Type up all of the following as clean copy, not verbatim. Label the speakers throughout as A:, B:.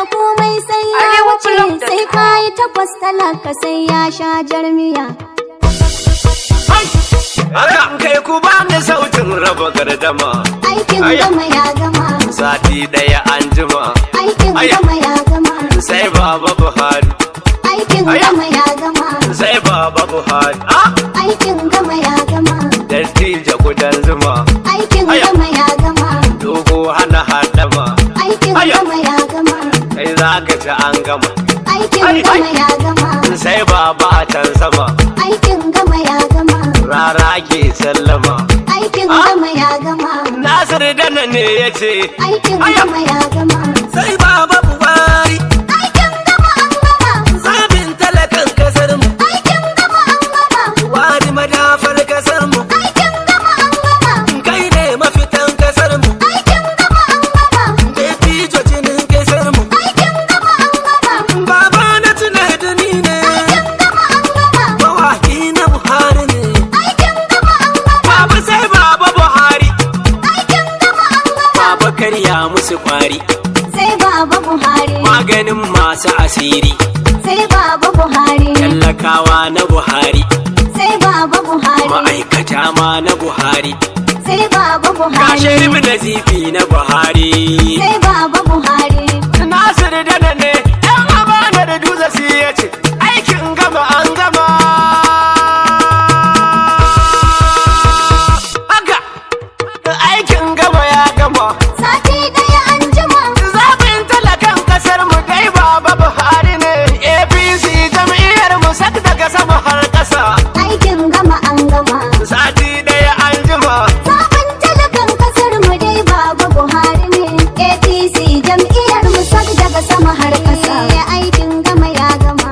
A: da komai sai ya wuce, sai kayi takwas talaka sai ya sha jarmiya.
B: Haka kai ku ba ni sautin raba gardama.
A: Aikin gama ya gama.
B: Sati ɗaya an jima.
A: Aikin gama ya gama.
B: Sai Baba Buhari.
A: Aikin gama ya gama.
B: Sai Baba Buhari.
A: Aikin gama ya gama.
B: Dattijo gudan zuma.
A: Aikin gama ya gama.
B: Dogo hana hadama.
A: Aikin gama ya gama.
B: Kai za ka ci an gama.
A: Aikin gama ya gama.
B: Sai Baba a can sama.
A: Aikin gama ya gama.
B: Rara ke sallama.
A: Aikin gama ya gama.
B: Nasir dana ne ya ce.
A: Aikin gama ya gama.
B: Sai Baba Buhari.
A: Aikin gama an gama.
B: Zabin talakan kasar mu.
A: Aikin gama an gama.
B: Wani madafar kasar mu.
A: Aikin gama an gama.
B: Kai ne mafitan kasar mu.
A: Aikin gama an gama.
B: Dattijo jinin kasar mu.
A: Aikin gama an gama.
B: Baba na Chinedu ni ne.
A: Aikin gama an gama.
B: Mawaki na Buhari ne.
A: Aikin gama an gama.
B: Baba sai Baba Buhari.
A: Aikin gama an gama.
B: Baba karya musu kwari.
A: Sai Baba Buhari.
B: Maganin masu asiri.
A: Sai Baba Buhari.
B: Talakawa na Buhari.
A: Sai Baba Buhari.
B: Ma'aikata ma na Buhari.
A: Sai Baba Buhari.
B: Kashirin nazifi na Buhari.
A: Sai Baba Buhari.
B: Nasir dana ne. Yan amana da dutse si ya ce. Aikin gama an gama. Haka. Aikin gama ya gama.
A: Sati ɗaya an jima.
B: Zaɓin talakan ƙasar mu dai Baba Buhari ne. APC jam'iyyar mu sak daga sama har ƙasa.
A: Aikin gama an gama.
B: Sati ɗaya an jima.
A: Sabon talakan kasar mu dai Baba Buhari ne. APC jam'iyyar mu sak daga sama har ƙasa. Aikin gama ya gama.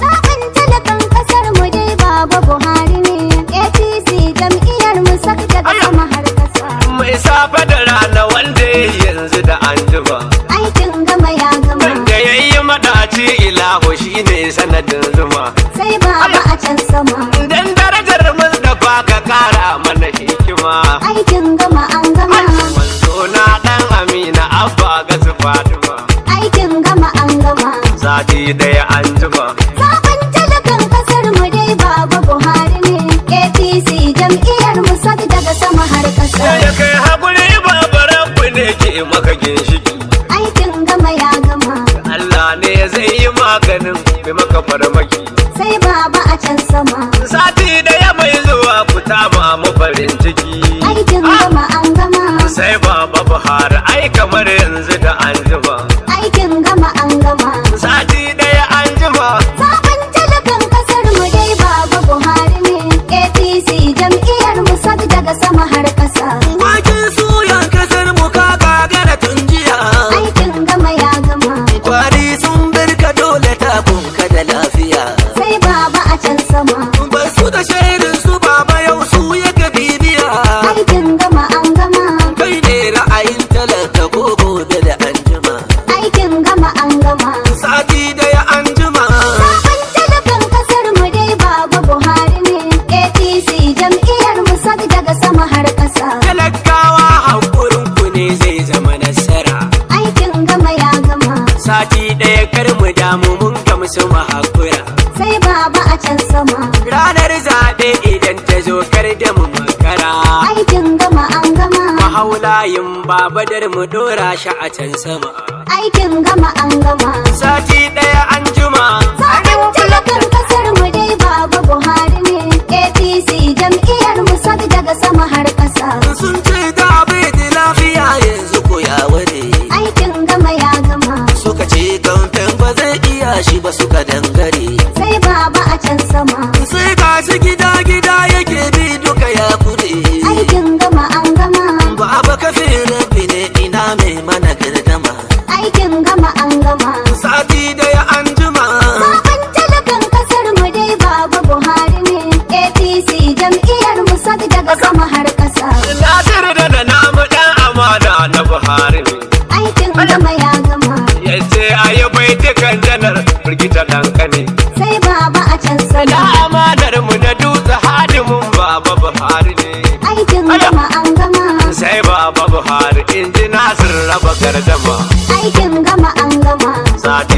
A: Sabon talakan kasar mu dai Baba Buhari ne. APC jam'iyyar mu sak daga sama har ƙasa.
B: Mai safe da rana wanda ya yi yanzu da an jima.
A: Aikin gama ya gama.
B: Wanda ya yi maɗaci ilahu shi ne sanadin zuma.
A: Sai Baba a can sama.
B: Dan darajar Mustapha ka kara mana hikima.
A: Aikin gama an gama.
B: Manzo na ɗan Amina Abba ga su Fatima.
A: Aikin gama an gama.
B: Sati ɗaya an jima.
A: Sabon talakan kasar mu dai Baba Buhari ne. APC jam'iyyar mu sak daga sama har ƙasa.
B: Ya kai haƙuri babaranku ne ke maka ginshiki.
A: Aikin gama ya gama.
B: Allah ne zai yi maganin mai maka farmaki.
A: Sai Baba a can sama.
B: Sati ɗaya mai zuwa ku tama mu farin ciki.
A: Aikin gama an gama.
B: Sai Baba Buhari ai kamar yanzu da an jima.
A: Aikin gama an gama.
B: Sati ɗaya an jima.
A: Sabon talakan kasar mu dai Baba Buhari ne. APC jam'iyyar mu sak daga sama har ƙasa.
B: Waken suyan kasar mu ka gagara tun jiya.
A: Aikin gama ya gama.
B: Kwari sun birka dole takunka da lafiya.
A: Sai Baba a can sama.
B: Ba su da shairin su Baba yau su ya ga bibiya.
A: Aikin gama an gama.
B: Kai ne ra'ayin talaka ko gobe da an jima.
A: Aikin gama an gama.
B: Sati ɗaya an jima.
A: Sabon talakan kasar mu dai Baba Buhari ne. APC jam'iyyar mu sak daga sama har ƙasa.
B: Talakawa haƙurin ku ne zai zama nasara.
A: Aikin gama ya gama.
B: Sati ɗaya kar mu damu mun gamsu mu haƙura.
A: Sai Baba a can sama.
B: Ranar zaɓe idan ta zo kar da mu makara.
A: Aikin gama an gama.
B: Mahaulayin babadar mu dora shi a can sama.
A: Aikin gama an gama.
B: Sati ɗaya an jima.
A: Sabon talakan kasar mu dai Baba Buhari ne. APC jam'iyyar mu sak daga sama har ƙasa.
B: Sun ce da bai da lafiya yanzu ko ya ware.
A: Aikin gama ya gama.
B: Suka ce kamfen ba zai iya shi ba suka dangare.
A: Sai Baba a can sama.
B: Sai ga shi gida gida yake bi duka ya kure.
A: Aikin gama an gama.
B: Baba kafin rabi ne ina mai mana girdama.
A: Aikin gama an gama.
B: Sati ɗaya an jima.
A: Sabon talakan kasar mu dai Baba Buhari ne. APC jam'iyyar mu sak daga sama har ƙasa.
B: Nasir da namu ɗan amana na Buhari ne.
A: Aikin gama ya gama.
B: Yace ayi baitukan janar firgita ɗankane.
A: Sai Baba a can
B: Da
A: sama.
B: amanar mu na dutse hadimin Baba Buhari ne.
A: Aikin gama an gama.
B: Sai Baba Buhari in ji Nasir raba gardama.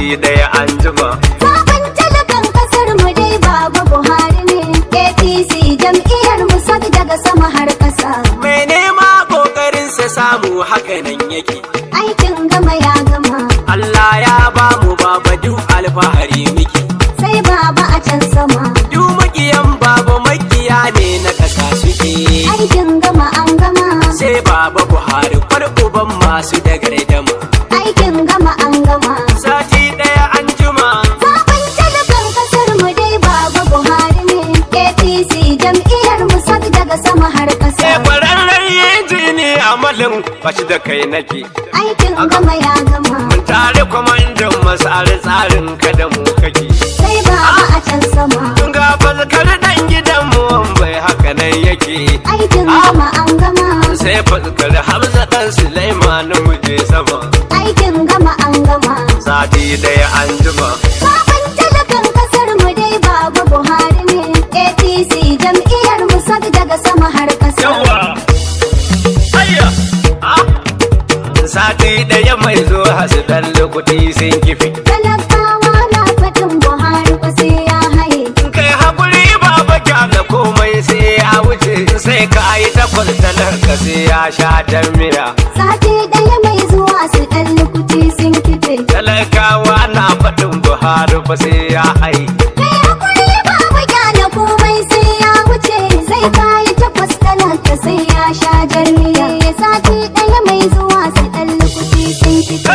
B: sati ɗaya an jima.
A: Zaben talakan kasar mu dai Baba Buhari ne. APC jam'iyyar mu sak daga sama har ƙasa.
B: Mai nema ƙoƙarinsa samu haka nan yake.
A: Aikin gama ya gama.
B: Allah ya ba mu baba duk alfahari miki.
A: Sai Baba a can sama.
B: Duk makiyan baba makiya ne na ƙasa suke.
A: Aikin gama an gama.
B: Sai baba Buhari uban masu da gardama.
A: Aikin gama an gama.
B: Sati ɗaya an jima.
A: Zaben talakan kasar mu dai Baba Buhari ne. APC jam'iyyar mu sak daga sama har ƙasa.
B: Kwararren injini amalin bashi da kai nake.
A: Aikin gama ya gama.
B: Mun tare kwamandan masari tsarin kada mu kake.
A: Sai Baba a can sama.
B: Ga faskar ɗan gidan mu bai haka nan yake.
A: Aikin gama an gama.
B: Sai faskar Hamza ɗan Sulaimanin muje sama.
A: Aikin gama an gama.
B: Sati ɗaya an jima.
A: Zaben talakan kasar mu dai Baba Buhari ne. APC jam'iyyar mu sak daga sama har ƙasa.
B: Yawa! Ayya! Sati ɗaya mai zuwa su ɗan lokuti sun kifi.
A: Talakawa na fatan Buhari fa sai ya haye.
B: Kai haƙuri baba kyala komai sai ya wuce. Sai ka yi takwas talaka sai ya sha miya.
A: Sati ɗaya mai zuwa su ɗan lukuti sun kife.
B: Talakawa na faɗin Buhari fa sai ya haye.
A: Kai hakuri Baba kyala komai sai ya wuce. Sai kayi takwas talaka sai ya sha miya. Sati ɗaya mai zuwa su ɗan lukuti sun kife.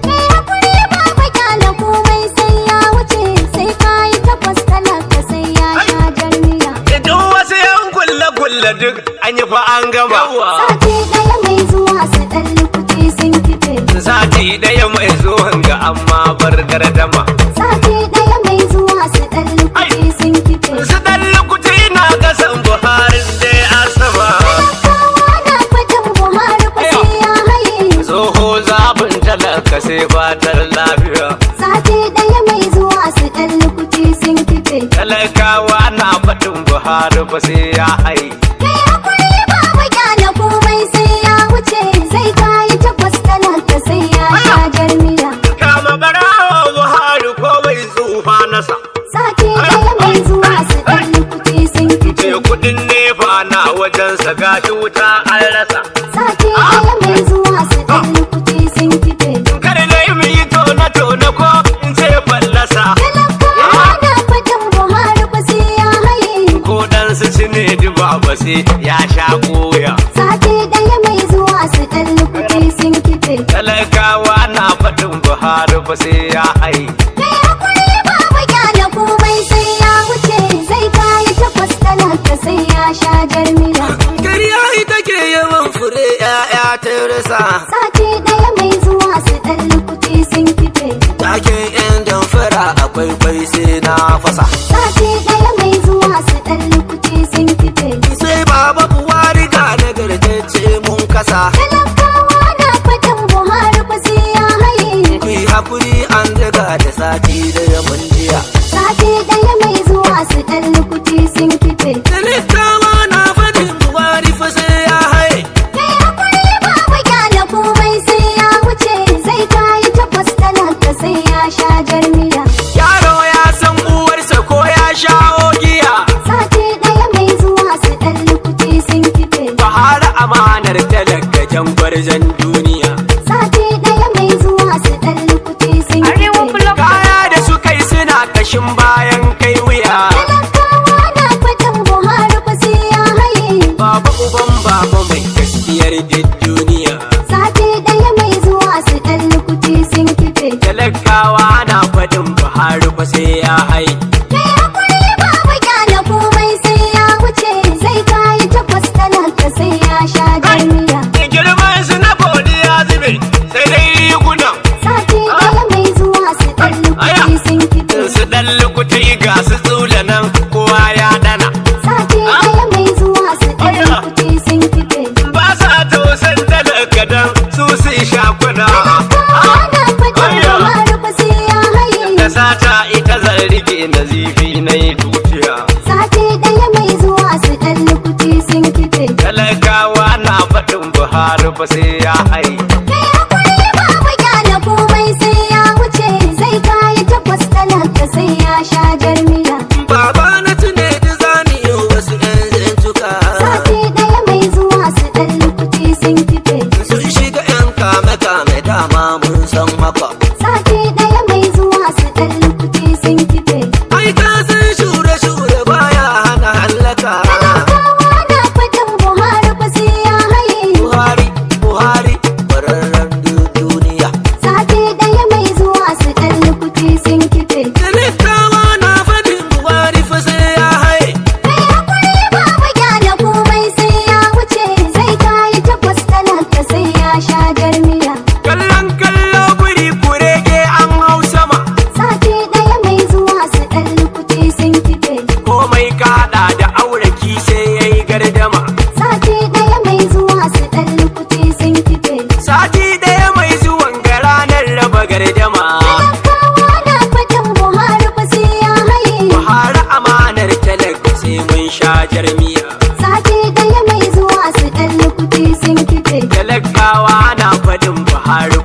A: Kai hakuri Baba kyala komai sai ya wuce. Sai kayi takwas talaka sai ya sha miya.
B: Duk wasu yan kulle-kulle duk an yi fa an gama.
A: Sati ɗaya mai zuwa su ɗan lukuti sun kife.
B: Sati ɗaya mai zuwan ga amma bar gardama.
A: Sati ɗaya mai zuwa su ɗan lukuti sun kife.
B: Su ɗan lokuti na kasan Buhari dai a sama.
A: Talakawa na fatan Buhari fa sai ya haye.
B: Tsoho zaɓin talaka sai fatar lafiya.
A: Sati ɗaya mai zuwa su ɗan lukuti sun kife.
B: Talakawa na faɗin Buhari fa sai ya haye.
A: Kai hakuri Baba kyala komai sai ya wuce. Sai kayi takwas talaka sai ya sha miya.
B: Kama barawa Buhari ko bai tsufa nasa.
A: Sati ɗaya mai zuwa su ɗan lukuti sun
B: Ce
A: kife.
B: kuɗin nefa na wajensa gashi wuta an rasa.
A: Sati ɗaya mai zuwa su ɗan lukuti sun kife.
B: Kar na yi mu yi tona-tona ko in ce fallasa.
A: Talakawa na fatan Buhari fa sai ya haye.
B: Ko dan su Chinedu baba sai ya sha koya.
A: Sati ɗaya mai zuwa su ɗan lukuti sun kife.
B: Talakawa na faɗin Buhari fa sai ya haye.
A: Kai hakuri Baba kyala komai sai ya wuce. Sai kayi takwas talaka sai ya sha miya.
B: Kariya ita ke yawan fure 'ya'ya ta rasa.
A: Sati ɗaya mai zuwa su ɗan lukuti sun kife.
B: Taken 'yan damfara akwai bai sai na fasa.
A: Sati ɗaya mai zuwa su ɗan lukuti sun kife.
B: Sai baba Buhari ga nagartacce mun kasa.
A: Talakawa na fatan Buhari fa sai ya haye.
B: Ku yi hakuri an daga da sati da mun jiya.
A: Sati ɗaya mai zuwa su ɗan lukuti sun kife.
B: Talakawa na faɗin Buhari fa sai ya haye.
A: Kai hakuri Baba kyala komai sai ya wuce. Sai kayi takwas talaka sai ya sha miya.
B: Yaro ya san uwarsa ko ya shawo giya.
A: Sati ɗaya mai zuwa su ɗan lukuti sun kife.
B: Buhari amanar talaka jan gwarzon duniya.
A: Sati ɗaya mai zuwa su ɗan lukuti sun kife.
B: Kaya da su kai suna kashin bayan kai wuya.
A: Talakawa na fatan Buhari fa sai ya haye.
B: Baba uban baba mai gaskiyar duk duniya.
A: Sati ɗaya mai zuwa su ɗan lukuti sun kife.
B: Talakawa na faɗin Buhari fa sai ya haye.
A: Kai hakuri Baba kyala komai sai ya wuce. Sai kayi takwas talaka sai ya sha miya.
B: Girman su na Godiya zube sai dai rigunan.
A: Sati ɗaya mai zuwa su ɗan lukuti sun kife.
B: Su ɗan lukuti ga su tsula nan kowa ya dana.
A: Sati ɗaya mai zuwa su ɗan lukuti sun kife.
B: Ba sa tausan talaka dan su shakuna.
A: Talakawa na fatan Buhari fa sai ya haye.
B: Da sata ita zan rike nazifi na yi tutiya.
A: Sati ɗaya mai zuwa su ɗan lukuti sun kife.
B: Talakawa na faɗin Buhari fa sai ya haye.
A: Kai hakuri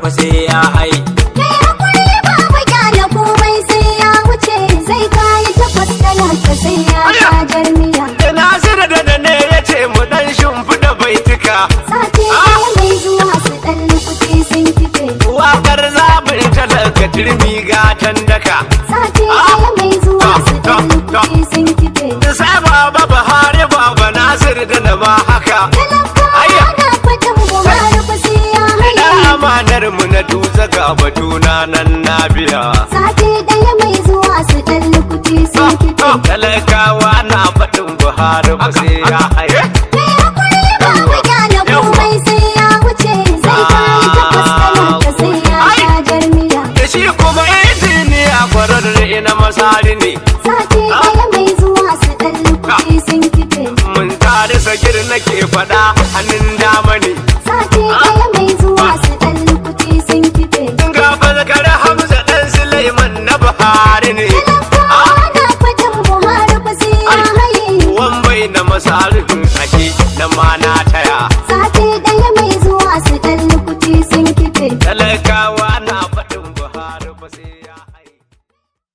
B: fa sai ya hai.
A: Kai hakuri babu kyale komai sai ya wuce zai kayi takwas talaka sai ya sha jarmiya.
B: Nasiru da ne ya ce mu dan shimfiɗa baitika.
A: Sati ɗaya mai zuwa su ɗan lukuti sun kife.
B: Wakar zabin talaka turmi gatan daka.
A: Sati ɗaya mai zuwa su ɗan lukuti sun kife.
B: Sai baba Buhari baba Nasiru da na ma haka.
A: Talakawa na faɗin Buhari fa sai ya
B: Ina
A: haye.
B: amanar mu na dutse ga batuna nan na biya.
A: Sati ɗaya mai zuwa su ɗan lukuti sun kife.
B: Talakawa na faɗin Buhari ba sai ya haye.
A: Kai hakuri babu kyale komai sai ya wuce zai kayi takwas talaka sai ya sha jarmiya.
B: Da shi kuma injiniya kwararre ina masari ne.
A: Sati ɗaya mai zuwa su ɗan lukuti sun kife.
B: Mun tare sagir nake faɗa hannun dama ne.
A: Sati ɗaya mai zuwa su ɗan lukuti sun kife.
B: Ga bazakar Hamza ɗan Suleiman na Buhari ne.
A: Talakawa na faɗin Buhari fa sai ya haye.
B: Wambai na masarin ashe na ma na taya.